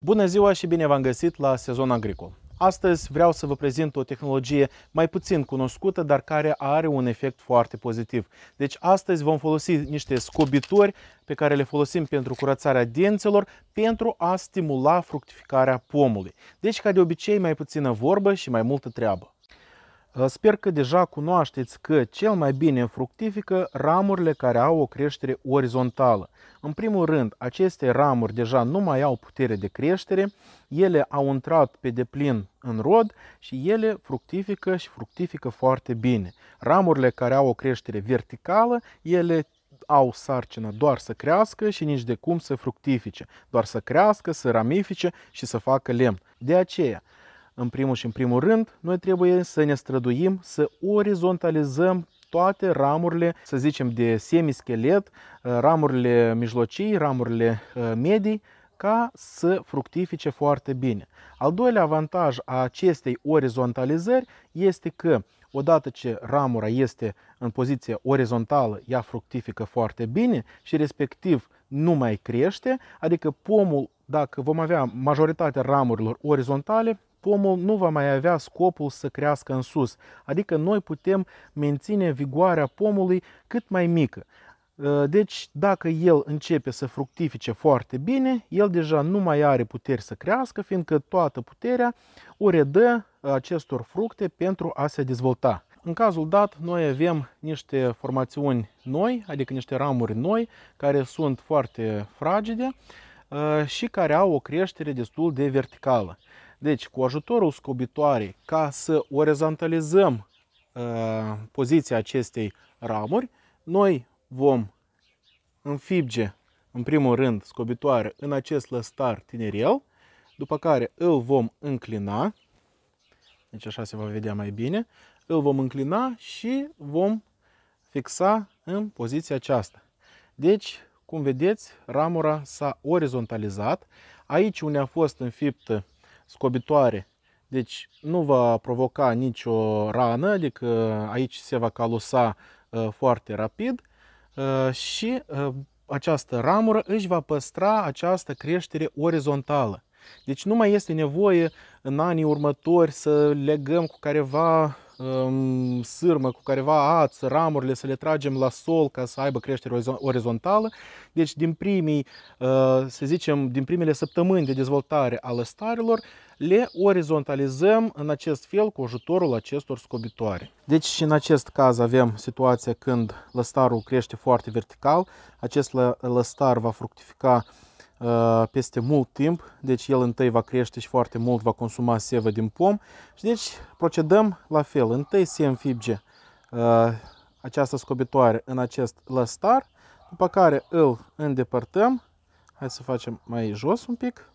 Bună ziua și bine v-am găsit la Sezon Agricol. Astăzi vreau să vă prezint o tehnologie mai puțin cunoscută, dar care are un efect foarte pozitiv. Deci astăzi vom folosi niște scobitori pe care le folosim pentru curățarea dinților pentru a stimula fructificarea pomului. Deci, ca de obicei, mai puțină vorbă și mai multă treabă. Sper că deja cunoașteți că cel mai bine fructifică ramurile care au o creștere orizontală. În primul rând, aceste ramuri deja nu mai au putere de creștere, ele au intrat pe deplin în rod și ele fructifică foarte bine. Ramurile care au o creștere verticală, ele au sarcina doar să crească și nici de cum să fructifice, doar să crească, să ramifice și să facă lemn. De aceea, în primul rând, noi trebuie să ne străduim să orizontalizăm toate ramurile, să zicem, de semischelet, ramurile mijlocii, ramurile medii, ca să fructifice foarte bine. Al doilea avantaj a acestei orizontalizări este că odată ce ramura este în poziție orizontală, ea fructifică foarte bine și respectiv nu mai crește, adică pomul, dacă vom avea majoritatea ramurilor orizontale, pomul nu va mai avea scopul să crească în sus, adică noi putem menține vigoarea pomului cât mai mică. Deci, dacă el începe să fructifice foarte bine, el deja nu mai are puteri să crească, fiindcă toată puterea o redă acestor fructe pentru a se dezvolta. În cazul dat, noi avem niște formațiuni noi, adică niște ramuri noi, care sunt foarte fragede și care au o creștere destul de verticală. Deci, cu ajutorul scobitoarei, ca să orizontalizăm poziția acestei ramuri, noi vom înfipge, în primul rând, scobitoare în acest lăstar tinerel, după care îl vom înclina, deci așa se va vedea mai bine, îl vom înclina și vom fixa în poziția aceasta. Deci, cum vedeți, ramura s-a orizontalizat. Aici unde a fost înfiptă scobitoare, deci nu va provoca nicio rană, adică aici se va calusa foarte rapid și această ramură își va păstra această creștere orizontală. Deci nu mai este nevoie în anii următori să legăm cu careva sârmă, cu careva ață, ramurile, să le tragem la sol ca să aibă creștere orizontală. Deci din să zicem, din primele săptămâni de dezvoltare a lăstarilor, le orizontalizăm în acest fel cu ajutorul acestor scobitoare. Deci și în acest caz avem situația când lăstarul crește foarte vertical. Acest lăstar va fructifica peste mult timp, deci el întâi va crește și foarte mult va consuma sevă din pom și deci procedăm la fel. Întâi se înfipge această scobitoare în acest lăstar, după care îl îndepărtăm. Hai să facem mai jos un pic.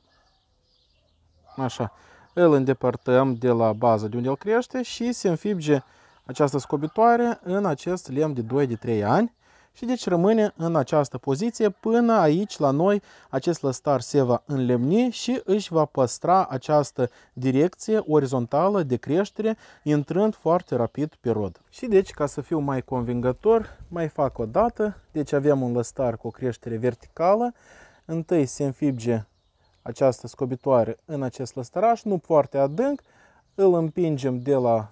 Așa. Îl îndepărtăm de la bază de unde el crește și se înfipge această scobitoare în acest lemn de 2-3 ani. Și deci rămâne în această poziție până aici la noi acest lăstar se va înlemni și își va păstra această direcție orizontală de creștere, intrând foarte rapid pe rod. Și deci, ca să fiu mai convingător, mai fac o dată. Deci avem un lăstar cu o creștere verticală. Întâi se înfipge această scobitoare în acest lăstăraș, nu foarte adânc, îl împingem de la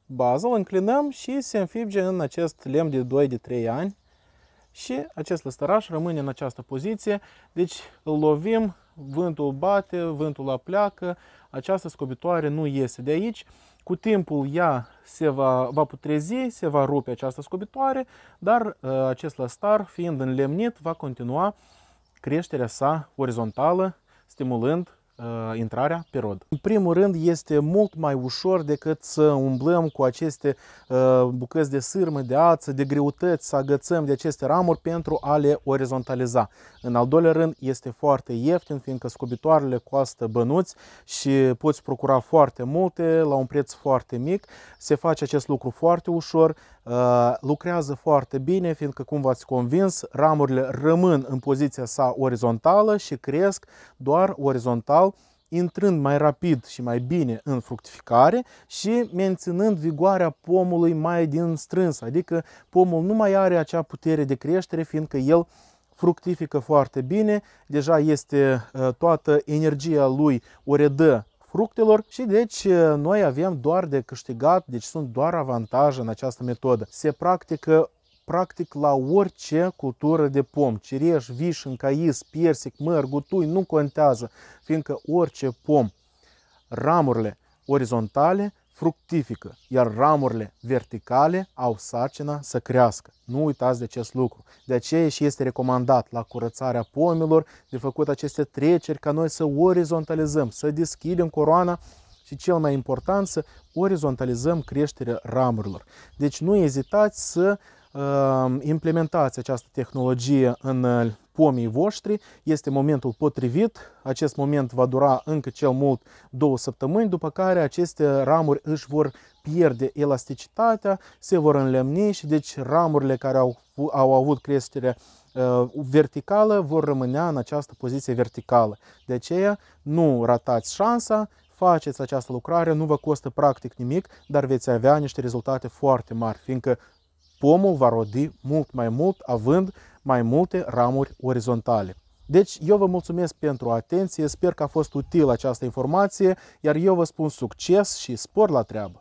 bază, îl înclinăm și se înfipge în acest lemn de 2-3 ani. Și acest lăstăraș rămâne în această poziție, deci îl lovim, vântul bate, vântul la pleacă, această scobitoare nu iese de aici. Cu timpul ea se va putrezi, se va rupe această scobitoare, dar acest lăstar, fiind înlemnit, va continua creșterea sa orizontală, stimulând intrarea pe rod. În primul rând, este mult mai ușor decât să umblăm cu aceste bucăți de sârmă, de ață, de greutăți, să agățăm de aceste ramuri pentru a le orizontaliza. În al doilea rând, este foarte ieftin, fiindcă scobitoarele costă bănuți și poți procura foarte multe la un preț foarte mic. Se face acest lucru foarte ușor, lucrează foarte bine, fiindcă, cum v-ați convins, ramurile rămân în poziția sa orizontală și cresc doar orizontal, intrând mai rapid și mai bine în fructificare și menținând vigoarea pomului mai din strâns, adică pomul nu mai are acea putere de creștere, fiindcă el fructifică foarte bine, deja este toată energia lui o redă fructelor și deci noi avem doar de câștigat, deci sunt doar avantaje în această metodă. Se practică practic la orice cultură de pom, cireș, vișin, cais, persic, măr, gutui, nu contează, fiindcă orice pom, ramurile orizontale fructifică, iar ramurile verticale au sarcina să crească. Nu uitați de acest lucru. De aceea și este recomandat la curățarea pomilor de făcut aceste treceri ca noi să orizontalizăm, să deschidem coroana și cel mai important să orizontalizăm creșterea ramurilor. Deci nu ezitați să implementați această tehnologie în pomii voștri, este momentul potrivit, acest moment va dura încă cel mult 2 săptămâni, după care aceste ramuri își vor pierde elasticitatea, se vor înlemni și deci ramurile care au avut creștere verticală vor rămâne în această poziție verticală. De aceea nu ratați șansa, faceți această lucrare, nu vă costă practic nimic, dar veți avea niște rezultate foarte mari, fiindcă pomul va rodi mult mai mult, având mai multe ramuri orizontale. Deci eu vă mulțumesc pentru atenție, sper că a fost utilă această informație, iar eu vă spun succes și spor la treabă!